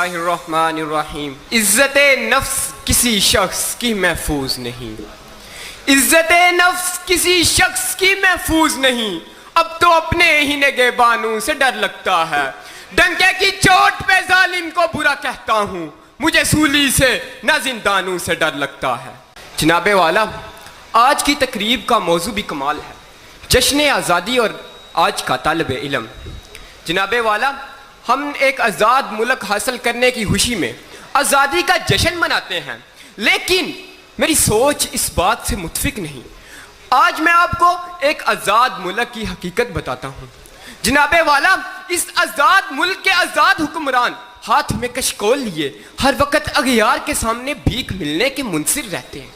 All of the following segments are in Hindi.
बिस्मिल्लाहिर्रहमानिर्रहीम। इज़्ज़त नफ्स किसी शख्स की महफूज नहीं, इज़्ज़त नफ्स किसी शख्स की महफूज नहीं। अब तो अपने ही निगहबानों से डर लगता है, डंके की चोट पे जालिम को बुरा कहता हूँ, मुझे सूली से न जिंदानों से डर लगता है। जनाबे वाला, आज की तकरीब का मौजू भी कमाल है, जश्न आज़ादी और आज का तालिब इल्म। जनाबे वाला, हम एक आज़ाद मुल्क हासिल करने की खुशी में आज़ादी का जश्न मनाते हैं, लेकिन मेरी सोच इस बात से मुत्फिक नहीं। आज मैं आपको एक आज़ाद मुल्क की हकीकत बताता हूँ। जनाबे वाला, इस आज़ाद मुल्क के आज़ाद हुक्मरान हाथ में कशकोल लिए हर वक्त अगियार के सामने भीख मिलने के मुंसिर रहते हैं।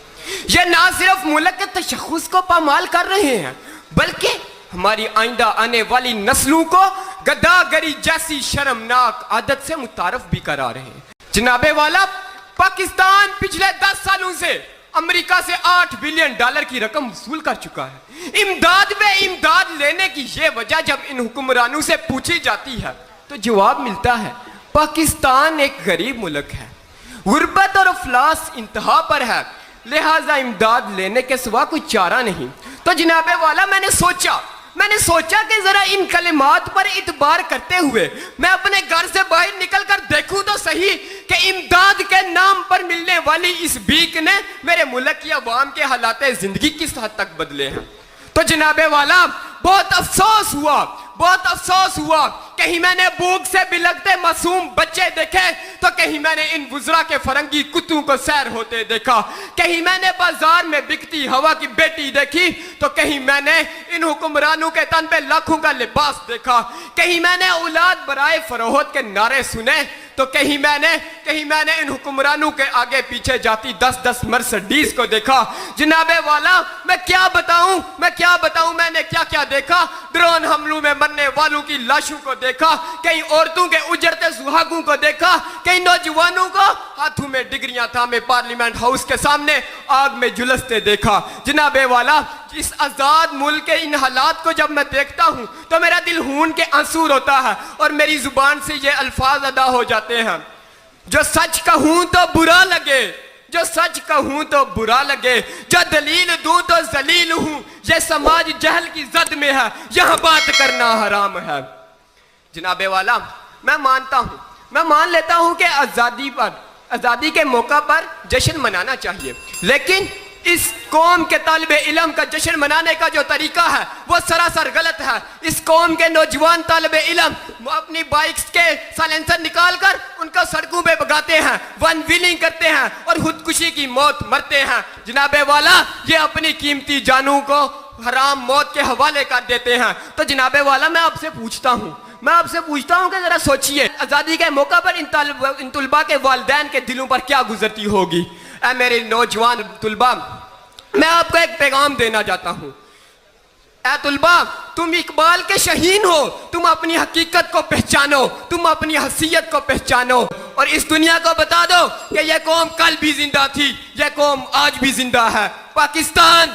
यह ना सिर्फ मुल्क के तशख़्ख़ुस को पामाल कर रहे हैं, बल्कि हमारी आइंदा आने वाली नस्लों को गद्दागरी जैसी शर्मनाक आदत से मुतारफ भी करा रहे हैं। जनाबे वाला, पाकिस्तान पिछले 10 सालों से अमेरिका से $8 बिलियन की रकम वसूल कर चुका है। इमदाद में इमदाद लेने की ये वजह जब इन हुक्मरानों से पूछी जाती है तो जवाब मिलता है, पाकिस्तान एक गरीब मुल्क है, गुर्बत और अफलास इंतहा पर है, लिहाजा इमदाद लेने के सिवा कोई चारा नहीं। तो जनाबे वाला, मैंने सोचा कि जरा इन कलिमात पर इतबार करते हुए मैं अपने घर से बाहर निकल कर देखूं तो सही कि इमदाद के नाम पर मिलने वाली इस भीख ने मेरे मुल्क की अवाम के हालात जिंदगी किस हद तक बदले हैं। तो जनाबे वाला, बहुत अफसोस हुआ। कहीं मैंने भूख से बिलखते मासूम बच्चे देखे, तो कहीं मैंने इन बुजरा के फरंगी कुत्तों को सैर होते देखा, कहीं मैंने बाजार में बिकती हवा की बेटी देखी, तो कहीं मैंने इन हुक्मरानों के तन पे लाखों का लिबास देखा, कहीं मैंने औलाद बराए फरोहत के नारे सुने, तो कहीं मैंने इन हुक्मरानों के आगे पीछे जाती 10-10 मर्सिडीज को देखा। जनाबे वाला, मैं क्या बताऊं मैंने क्या देखा। ड्रोन हमलों में मरने वालों की लाशों को देखा, कई औरतों के उजड़ते सुहागों को देखा, कई नौजवानों को हाथों में डिग्रियां थामे पार्लियामेंट हाउस के सामने आग में झुलसते देखा। जनाबे वाला, इस आजाद मुल्क के इन हालात को जब मैं देखता हूं तो मेरा दिल खून के आंसू रोता है और मेरी जुबान से ये अल्फाज अदा हो जाते हैं, जो सच कहूं तो बुरा लगे, जो दलील दूं तो जलील हूं, ये समाज जहल की जद में है, यहां बात करना हराम है। जनाबे वाला, मैं मान लेता हूं कि आजादी के मौका पर जश्न मनाना चाहिए, लेकिन इस कौम के तालिबे इल्म का जश्न मनाने का जो तरीका है वो सरासर गलत है। इस कौम के नौजवान तालिबे इल्म अपनी बाइक्स के साइलेंसर निकाल कर उनको सड़कों पे भगाते हैं, वन व्हीलिंग करते हैं और खुदकुशी की मौत मरते हैं। जनाबे वाला, ये अपनी कीमती जानों को हराम मौत के हवाले कर देते हैं। तो जनाबे वाला, मैं आपसे पूछता हूँ कि जरा सोचिए, आज़ादी के मौका पर इन तुलबा के वालिदैन के दिलों पर क्या गुजरती होगी। ऐ मेरे नौजवान तुलबा, मैं आपको एक पैगाम देना चाहता हूँ। ऐ तुलबा, तुम इकबाल के शहीन हो, तुम अपनी हकीकत को पहचानो, तुम अपनी हसीयत को पहचानो और इस दुनिया को बता दो कि यह कौम कल भी जिंदा थी, यह कौम आज भी जिंदा है। पाकिस्तान